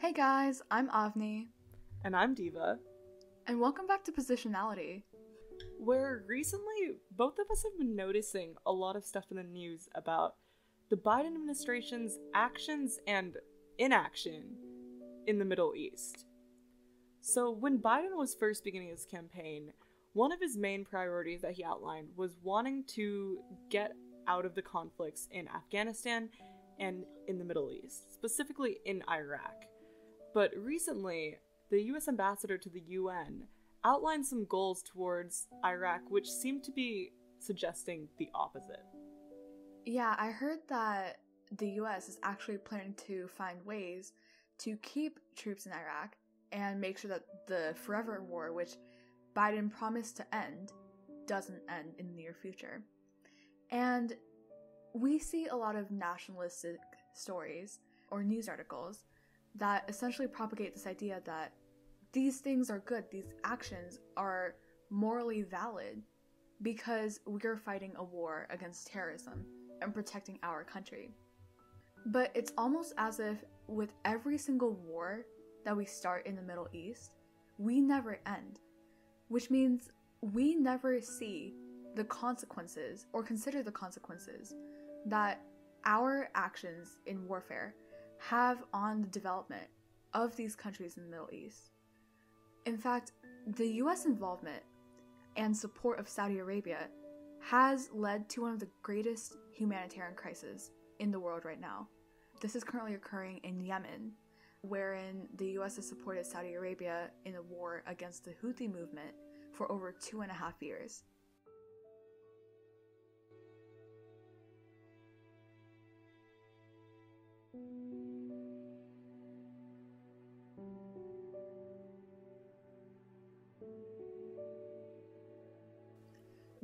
Hey guys, I'm Avni, And I'm Diva, and welcome back to Positionality. where recently both of us have been noticing a lot of stuff in the news about the Biden administration's actions and inaction in the Middle East. So, when Biden was first beginning his campaign, one of his main priorities that he outlined was wanting to get out of the conflicts in Afghanistan and in the Middle East, specifically in Iraq. But recently, the US ambassador to the UN outlined some goals towards Iraq which seem to be suggesting the opposite. Yeah, I heard that the US is actually planning to find ways to keep troops in Iraq and make sure that the forever war, which Biden promised to end, doesn't end in the near future. And we see a lot of nationalistic stories or news articles that essentially propagate this idea that these things are good, these actions are morally valid because we're fighting a war against terrorism and protecting our country. But it's almost as if with every single war that we start in the Middle East, we never end, which means we never see the consequences or consider the consequences that our actions in warfare have on the development of these countries in the Middle East. In fact, the US involvement and support of Saudi Arabia has led to one of the greatest humanitarian crises in the world right now. This is currently occurring in Yemen, wherein the US has supported Saudi Arabia in a war against the Houthi movement for over 2.5 years.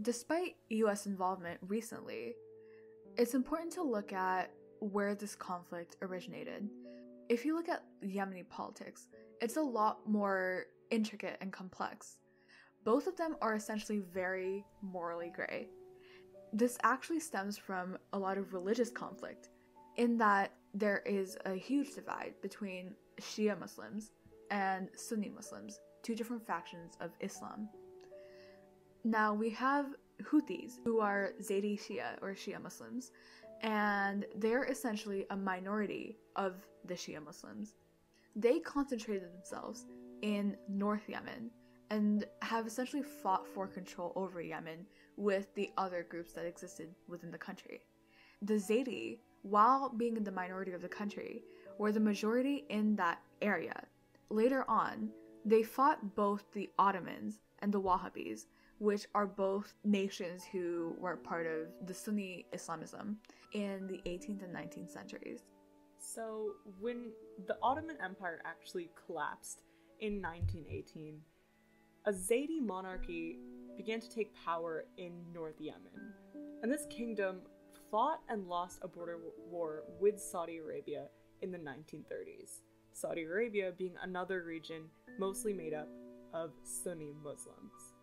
Despite US involvement recently, it's important to look at where this conflict originated. If you look at Yemeni politics, it's a lot more intricate and complex. Both of them are essentially very morally gray. This actually stems from a lot of religious conflict, in that there is a huge divide between Shia Muslims and Sunni Muslims, two different factions of Islam. Now we have Houthis, who are Zaidi Shia or Shia Muslims, and they're essentially a minority of the Shia Muslims. They concentrated themselves in North Yemen and have essentially fought for control over Yemen with the other groups that existed within the country. The Zaidi, while being in the minority of the country, were the majority in that area. Later on, they fought both the Ottomans and the Wahhabis, which are both nations who were part of the Sunni Islamism in the 18th and 19th centuries. So, when the Ottoman Empire actually collapsed in 1918, a Zaidi monarchy began to take power in North Yemen. And this kingdom fought and lost a border war with Saudi Arabia in the 1930s. Saudi Arabia being another region mostly made up of Sunni Muslims.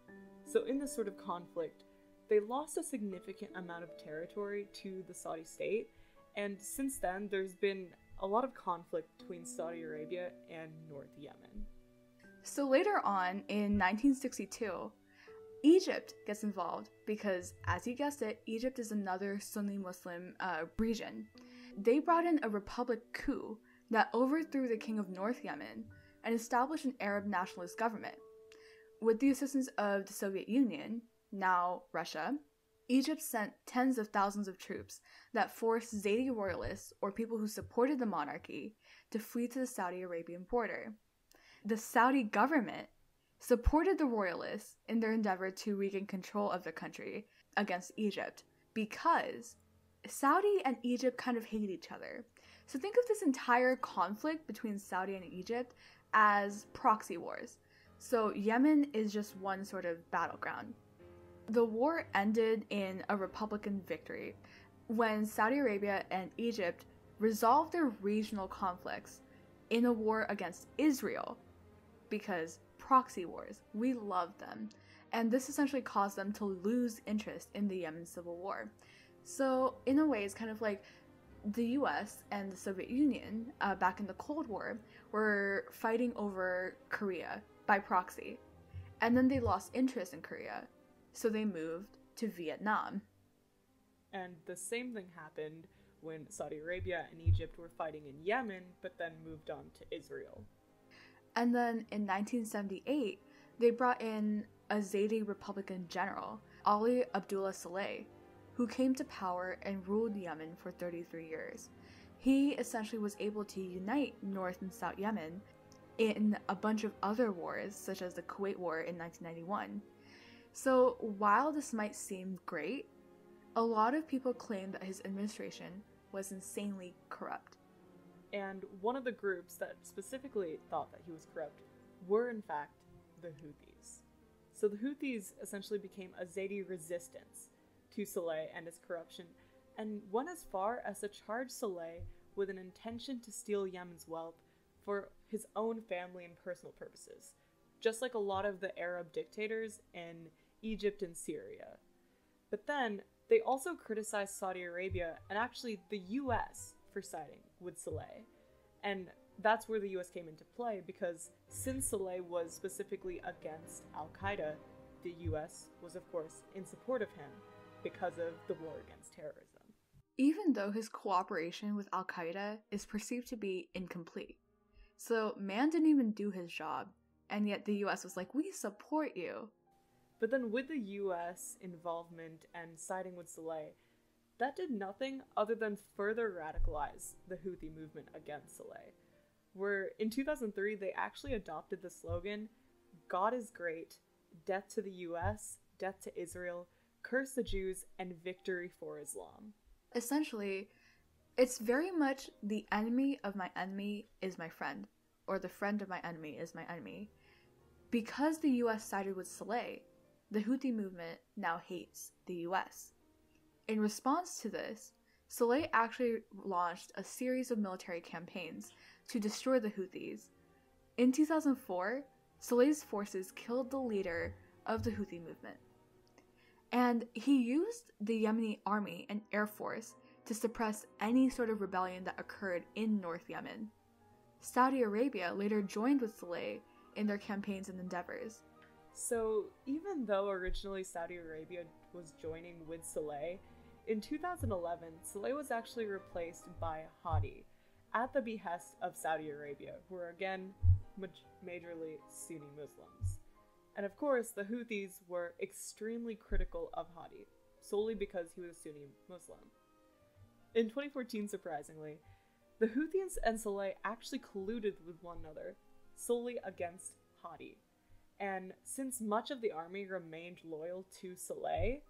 So in this sort of conflict, they lost a significant amount of territory to the Saudi state, and since then there's been a lot of conflict between Saudi Arabia and North Yemen. So later on, in 1962, Egypt gets involved because, as you guessed it, Egypt is another Sunni Muslim region. They brought in a republic coup that overthrew the king of North Yemen and established an Arab nationalist government. With the assistance of the Soviet Union, now Russia, Egypt sent tens of thousands of troops that forced Zaidi royalists, or people who supported the monarchy, to flee to the Saudi Arabian border. The Saudi government supported the royalists in their endeavor to regain control of the country against Egypt because Saudi and Egypt kind of hate each other. So think of this entire conflict between Saudi and Egypt as proxy wars. So Yemen is just one sort of battleground. The war ended in a Republican victory when Saudi Arabia and Egypt resolved their regional conflicts in a war against Israel, because proxy wars, we love them, and this essentially caused them to lose interest in the Yemen civil war. So in a way, it's kind of like the US and the Soviet Union, back in the Cold War, were fighting over Korea by proxy. And then they lost interest in Korea, so they moved to Vietnam. And the same thing happened when Saudi Arabia and Egypt were fighting in Yemen, but then moved on to Israel. And then in 1978, they brought in a Zaidi Republican general, Ali Abdullah Saleh, who came to power and ruled Yemen for 33 years. He essentially was able to unite North and South Yemen in a bunch of other wars, such as the Kuwait War in 1991. So while this might seem great, a lot of people claim that his administration was insanely corrupt. And one of the groups that specifically thought that he was corrupt were, in fact, the Houthis. So the Houthis essentially became a Zaidi resistance to Saleh and his corruption, and went as far as to charge Saleh with an intention to steal Yemen's wealth for his own family and personal purposes, just like a lot of the Arab dictators in Egypt and Syria. But then, they also criticized Saudi Arabia and actually the US for siding with Saleh. And that's where the US came into play, because since Saleh was specifically against Al-Qaeda, the US was of course in support of him because of the war against terrorism. Even though his cooperation with Al-Qaeda is perceived to be incomplete. So man didn't even do his job, and yet the US was like, we support you. But then with the US involvement and siding with Saleh, that did nothing other than further radicalize the Houthi movement against Saleh, where in 2003 they actually adopted the slogan, "God is great, death to the US, death to Israel, curse the Jews, and victory for Islam." Essentially, it's very much the enemy of my enemy is my friend, or the friend of my enemy is my enemy. Because the US sided with Saleh, the Houthi movement now hates the US. In response to this, Saleh actually launched a series of military campaigns to destroy the Houthis. In 2004, Saleh's forces killed the leader of the Houthi movement. And he used the Yemeni army and air force to suppress any sort of rebellion that occurred in North Yemen. Saudi Arabia later joined with Saleh in their campaigns and endeavors. So even though originally Saudi Arabia was joining with Saleh, in 2011, Saleh was actually replaced by Hadi at the behest of Saudi Arabia, who are again majorly Sunni Muslims. And of course, the Houthis were extremely critical of Hadi, solely because he was a Sunni Muslim. In 2014, surprisingly, the Houthis and Saleh actually colluded with one another, solely against Hadi. And since much of the army remained loyal to Saleh,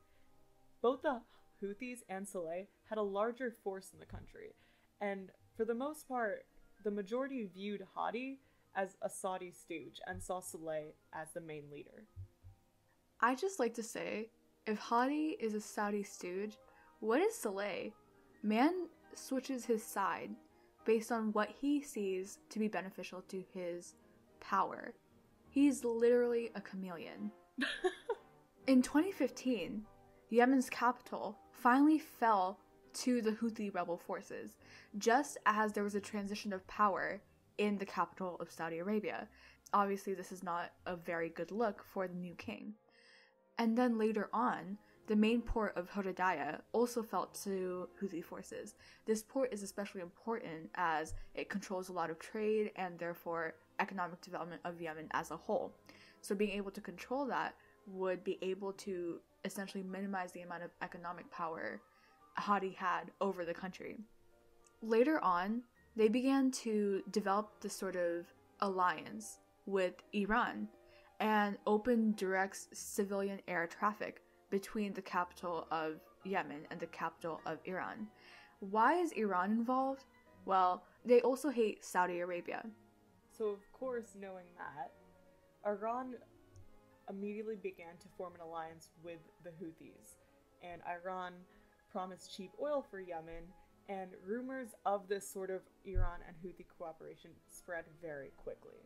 both the Houthis and Saleh had a larger force in the country, and for the most part, the majority viewed Hadi as a Saudi stooge and saw Saleh as the main leader. I just like to say, if Hadi is a Saudi stooge, what is Saleh? Man switches his side based on what he sees to be beneficial to his power. He's literally a chameleon. In 2015, Yemen's capital finally fell to the Houthi rebel forces, just as there was a transition of power in the capital of Saudi Arabia. Obviously, this is not a very good look for the new king. And then later on, the main port of Hodeidah also fell to Houthi forces. This port is especially important as it controls a lot of trade and therefore economic development of Yemen as a whole. So being able to control that would be able to essentially minimize the amount of economic power Hadi had over the country. Later on, they began to develop this sort of alliance with Iran and open direct civilian air traffic between the capital of Yemen and the capital of Iran. Why is Iran involved? Well, they also hate Saudi Arabia. So of course, knowing that, Iran immediately began to form an alliance with the Houthis, and Iran promised cheap oil for Yemen, and rumors of this sort of Iran and Houthi cooperation spread very quickly.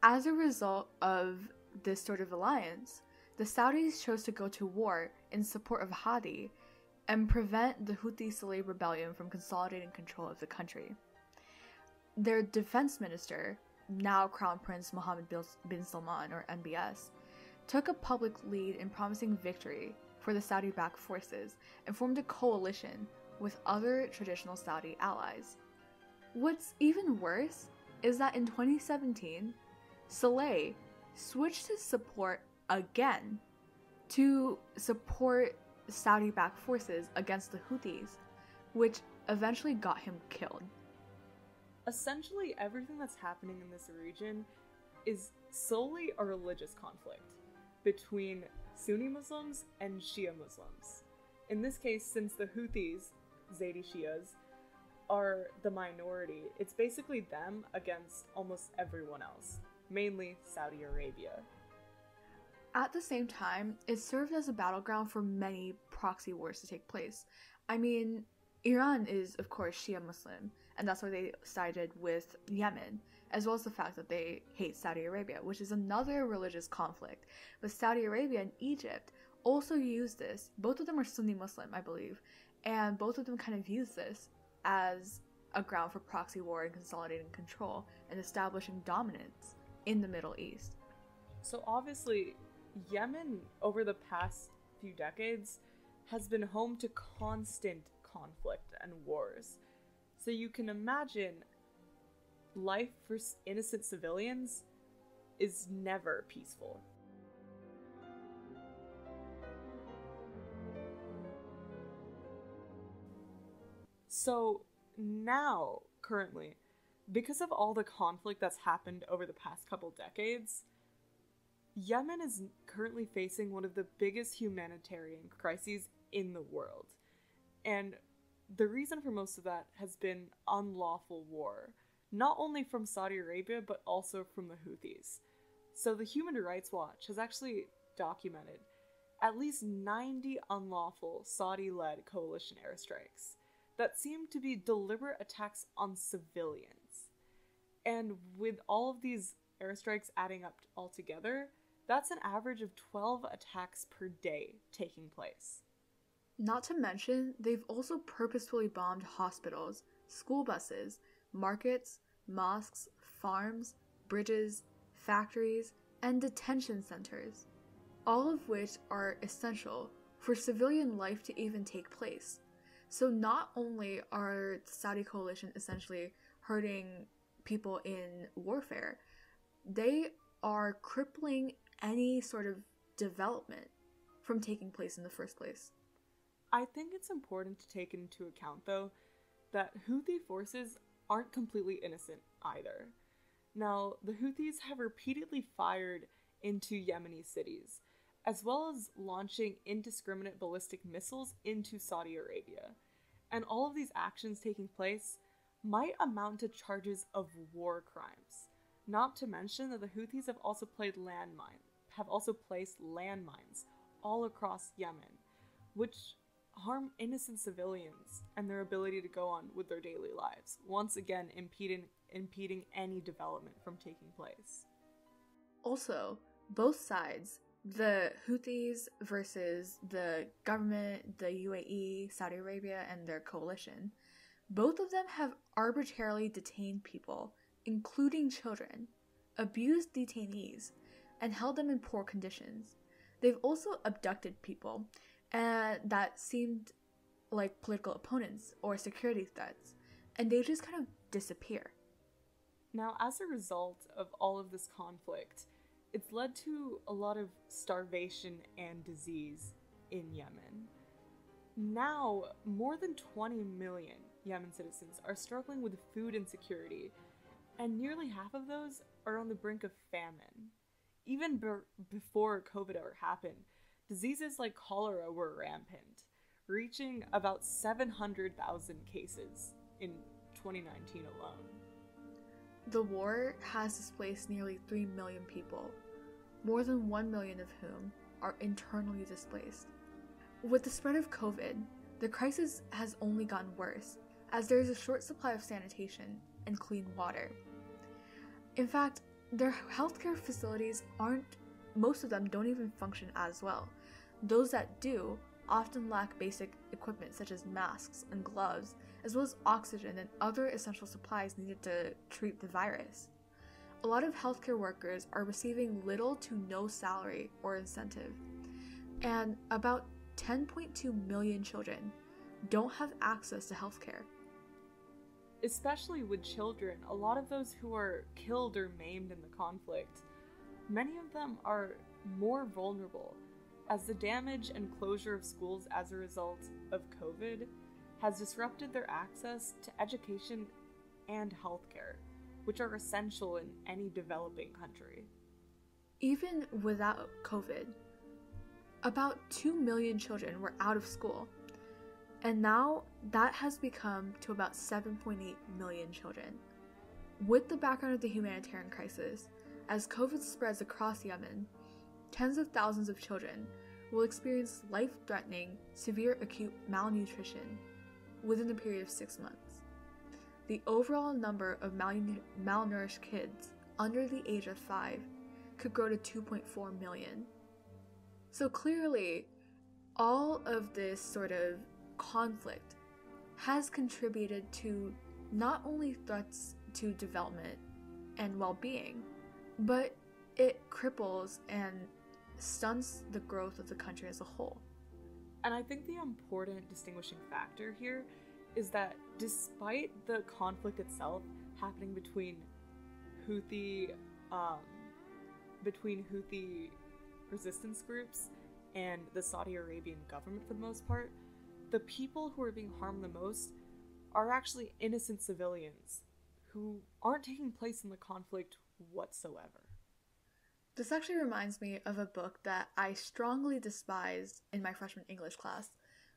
As a result of this sort of alliance, the Saudis chose to go to war in support of Hadi and prevent the Houthi-Saleh rebellion from consolidating control of the country. Their defense minister, now Crown Prince Mohammed bin Salman, or MBS, took a public lead in promising victory for the Saudi-backed forces and formed a coalition with other traditional Saudi allies. What's even worse is that in 2017, Saleh switched his support again to support Saudi-backed forces against the Houthis, which eventually got him killed. Essentially, everything that's happening in this region is solely a religious conflict between Sunni Muslims and Shia Muslims. In this case, since the Houthis, Zaidi Shias, are the minority, it's basically them against almost everyone else, mainly Saudi Arabia. At the same time, it served as a battleground for many proxy wars to take place. I mean, Iran is, of course, Shia Muslim, and that's why they sided with Yemen, as well as the fact that they hate Saudi Arabia, which is another religious conflict. But Saudi Arabia and Egypt also use this. Both of them are Sunni Muslim, I believe, and both of them kind of use this as a ground for proxy war and consolidating control and establishing dominance in the Middle East. So obviously, Yemen, over the past few decades, has been home to constant conflict and wars. So you can imagine life for innocent civilians is never peaceful. So now, currently, because of all the conflict that's happened over the past couple decades, Yemen is currently facing one of the biggest humanitarian crises in the world. And the reason for most of that has been unlawful war, not only from Saudi Arabia, but also from the Houthis. So the Human Rights Watch has actually documented at least 90 unlawful Saudi-led coalition airstrikes that seem to be deliberate attacks on civilians. And with all of these airstrikes adding up altogether, that's an average of 12 attacks per day taking place. Not to mention, they've also purposefully bombed hospitals, school buses, markets, mosques, farms, bridges, factories, and detention centers, all of which are essential for civilian life to even take place. So not only are the Saudi coalition essentially hurting people in warfare, they are crippling any sort of development from taking place in the first place. I think it's important to take into account, though, that Houthi forces aren't completely innocent either. Now, the Houthis have repeatedly fired into Yemeni cities, as well as launching indiscriminate ballistic missiles into Saudi Arabia. And all of these actions taking place might amount to charges of war crimes. Not to mention that the Houthis have also placed landmines all across Yemen, which harm innocent civilians and their ability to go on with their daily lives, once again impeding any development from taking place. Also, both sides, the Houthis versus the government, the UAE, Saudi Arabia, and their coalition, both of them have arbitrarily detained people, including children, abused detainees, and held them in poor conditions. They've also abducted people that seemed like political opponents or security threats, and they just kind of disappear. Now, as a result of all of this conflict, it's led to a lot of starvation and disease in Yemen. Now, more than 20 million Yemen citizens are struggling with food insecurity, and nearly half of those are on the brink of famine. Even before COVID ever happened, diseases like cholera were rampant, reaching about 700,000 cases in 2019 alone. The war has displaced nearly 3 million people, more than 1 million of whom are internally displaced. With the spread of COVID, the crisis has only gotten worse, as there is a short supply of sanitation and clean water. In fact, their healthcare facilities most of them don't even function as well. Those that do often lack basic equipment such as masks and gloves, as well as oxygen and other essential supplies needed to treat the virus. A lot of healthcare workers are receiving little to no salary or incentive, and about 10.2 million children don't have access to healthcare. Especially with children, a lot of those who are killed or maimed in the conflict, many of them are more vulnerable, as the damage and closure of schools as a result of COVID has disrupted their access to education and healthcare, which are essential in any developing country. Even without COVID, about 2 million children were out of school, and now that has become to about 7.8 million children. With the background of the humanitarian crisis, as COVID spreads across Yemen, tens of thousands of children will experience life-threatening, severe acute malnutrition within a period of 6 months. The overall number of malnourished kids under the age of 5 could grow to 2.4 million. So clearly, all of this sort of conflict has contributed to not only threats to development and well-being, but it cripples and stunts the growth of the country as a whole. And I think the important distinguishing factor here is that despite the conflict itself happening between Houthi resistance groups and the Saudi Arabian government for the most part, the people who are being harmed the most are actually innocent civilians who aren't taking place in the conflict whatsoever. This actually reminds me of a book that I strongly despised in my freshman English class,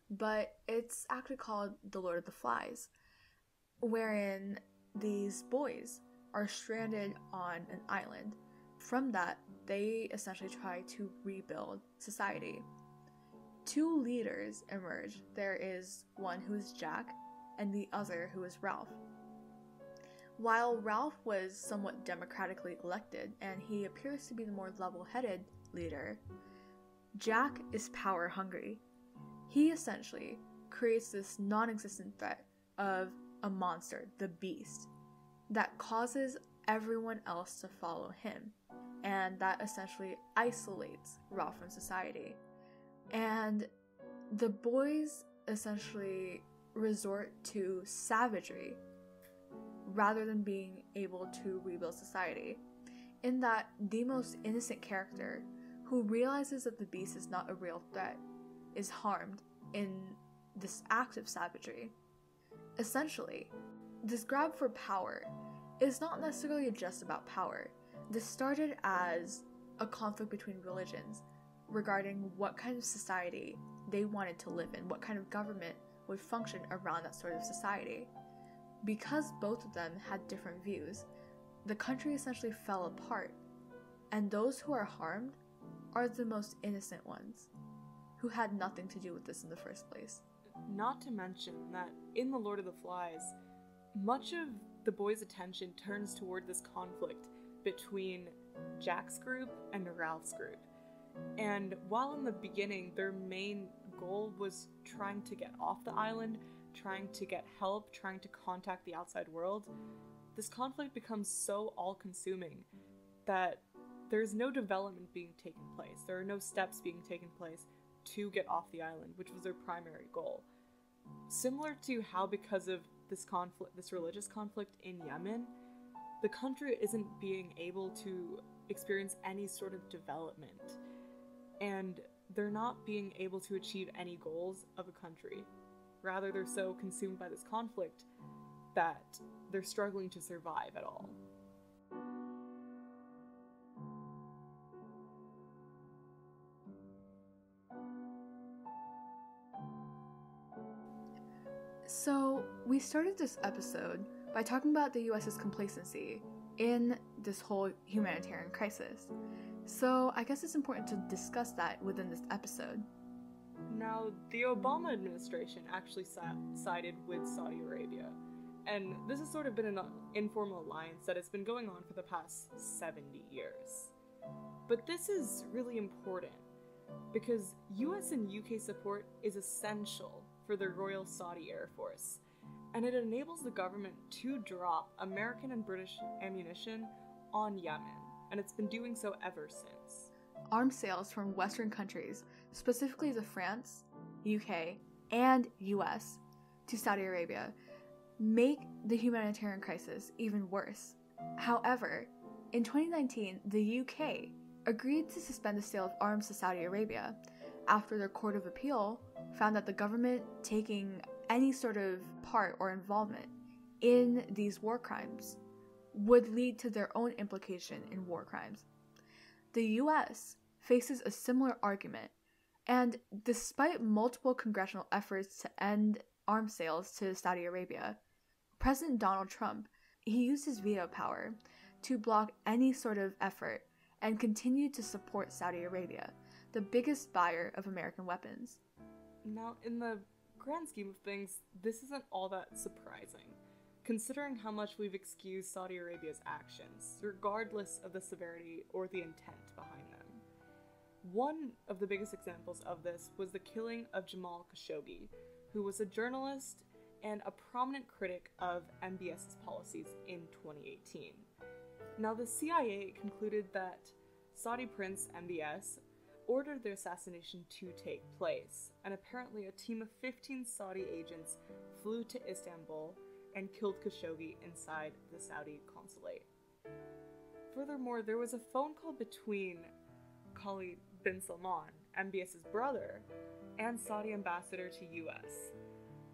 but it's actually called The Lord of the Flies, wherein these boys are stranded on an island. From that, they essentially try to rebuild society. Two leaders emerge. There is one who is Jack, and the other who is Ralph. While Ralph was somewhat democratically elected, and he appears to be the more level-headed leader, Jack is power-hungry. He essentially creates this non-existent threat of a monster, the Beast, that causes everyone else to follow him, and that essentially isolates Ralph from society. And the boys essentially resort to savagery rather than being able to rebuild society, in that the most innocent character who realizes that the Beast is not a real threat is harmed in this act of savagery. Essentially, this grab for power is not necessarily just about power. This started as a conflict between religions regarding what kind of society they wanted to live in, what kind of government would function around that sort of society. Because both of them had different views, the country essentially fell apart, and those who are harmed are the most innocent ones, who had nothing to do with this in the first place. Not to mention that in The Lord of the Flies, much of the boys' attention turns toward this conflict between Jack's group and Ralph's group. And while in the beginning their main goal was trying to get off the island, trying to get help, trying to contact the outside world, this conflict becomes so all-consuming that there's no development being taken place. There are no steps being taken place to get off the island, which was their primary goal. Similar to how, because of this conflict, this religious conflict in Yemen, the country isn't being able to experience any sort of development, and they're not being able to achieve any goals of a country. Rather, they're so consumed by this conflict that they're struggling to survive at all. So, we started this episode by talking about the US's complacency in this whole humanitarian crisis. So, I guess it's important to discuss that within this episode. Now, the Obama administration actually sided with Saudi Arabia, and this has sort of been an informal alliance that has been going on for the past 70 years. But this is really important, because US and UK support is essential for the Royal Saudi Air Force, and it enables the government to drop American and British ammunition on Yemen, and it's been doing so ever since. Arms sales from Western countries, specifically to France, UK, and US, to Saudi Arabia, make the humanitarian crisis even worse. However, in 2019, the UK agreed to suspend the sale of arms to Saudi Arabia after their Court of Appeal found that the government taking any sort of part or involvement in these war crimes would lead to their own implication in war crimes. The US faces a similar argument, and despite multiple congressional efforts to end arms sales to Saudi Arabia, President Donald Trump, he used his veto power to block any sort of effort and continued to support Saudi Arabia, the biggest buyer of American weapons. Now, in the grand scheme of things, this isn't all that surprising, considering how much we've excused Saudi Arabia's actions, regardless of the severity or the intent behind them. One of the biggest examples of this was the killing of Jamal Khashoggi, who was a journalist and a prominent critic of MBS's policies in 2018. Now, the CIA concluded that Saudi Prince MBS ordered the assassination to take place, and apparently a team of 15 Saudi agents flew to Istanbul and killed Khashoggi inside the Saudi consulate. Furthermore, there was a phone call between Khalid bin Salman, MBS's brother, and Saudi ambassador to US,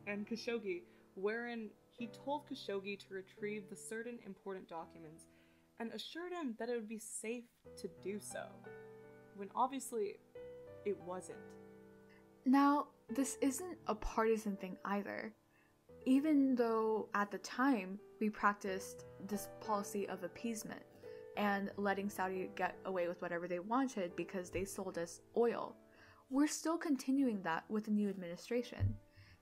and Khashoggi, wherein he told Khashoggi to retrieve the certain important documents and assured him that it would be safe to do so, when obviously it wasn't. Now, this isn't a partisan thing either. Even though at the time we practiced this policy of appeasement and letting Saudi get away with whatever they wanted because they sold us oil, we're still continuing that with the new administration.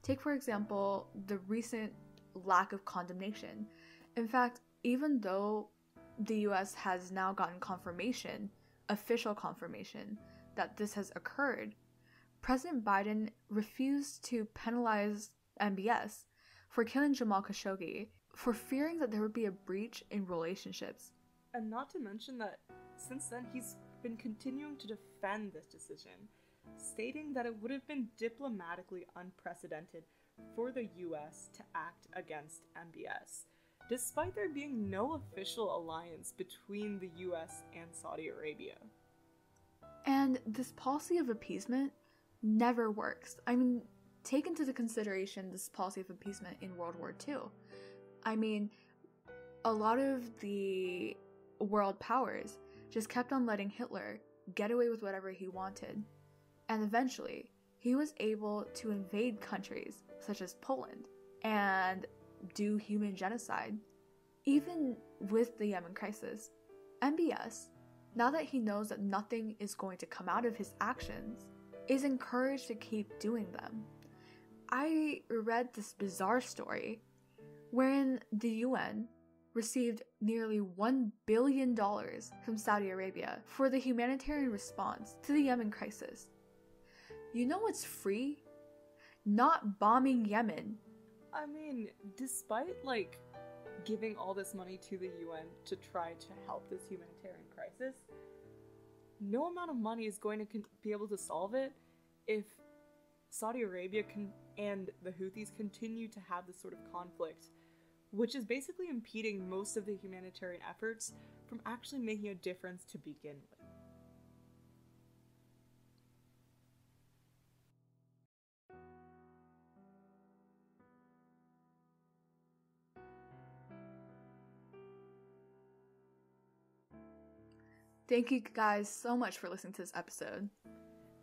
Take, for example, the recent lack of condemnation. In fact, even though the US has now gotten confirmation, official confirmation, that this has occurred, President Biden refused to penalize MBS for killing Jamal Khashoggi for fearing that there would be a breach in relationships. And not to mention that since then he's been continuing to defend this decision, stating that it would have been diplomatically unprecedented for the US to act against MBS, despite there being no official alliance between the US and Saudi Arabia. And this policy of appeasement never works. I mean, take into consideration this policy of appeasement in World War II. I mean, a lot of the world powers just kept on letting Hitler get away with whatever he wanted. And eventually, he was able to invade countries such as Poland and do human genocide. Even with the Yemen crisis, MBS, now that he knows that nothing is going to come out of his actions, is encouraged to keep doing them. I read this bizarre story wherein the UN received nearly $1 billion from Saudi Arabia for the humanitarian response to the Yemen crisis. You know what's free? Not bombing Yemen. I mean, despite, giving all this money to the UN to try to help this humanitarian crisis, no amount of money is going to be able to solve it if Saudi Arabia and the Houthis continue to have this sort of conflict, which is basically impeding most of the humanitarian efforts from actually making a difference to begin with. Thank you guys so much for listening to this episode.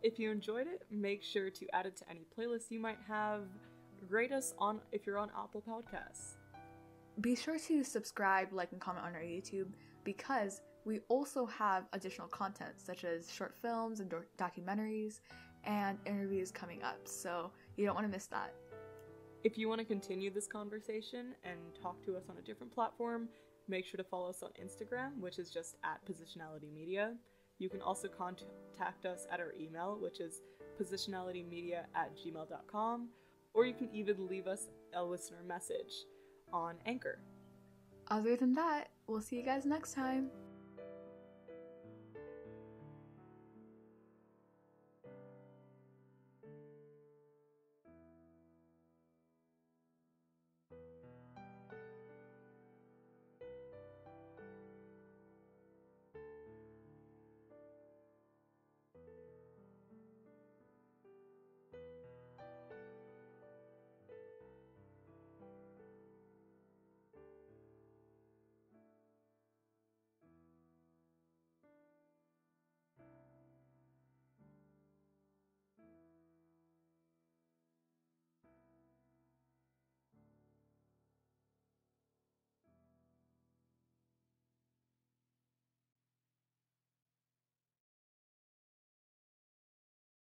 If you enjoyed it, make sure to add it to any playlist you might have. Rate us if you're on Apple Podcasts. Be sure to subscribe, like, and comment on our YouTube because we also have additional content such as short films and documentaries and interviews coming up, so you don't want to miss that. If you want to continue this conversation and talk to us on a different platform, make sure to follow us on Instagram, which is just @PositionalityMedia. You can also contact us at our email, which is positionalitymedia@gmail.com, or you can even leave us a listener message on Anchor. Other than that, we'll see you guys next time.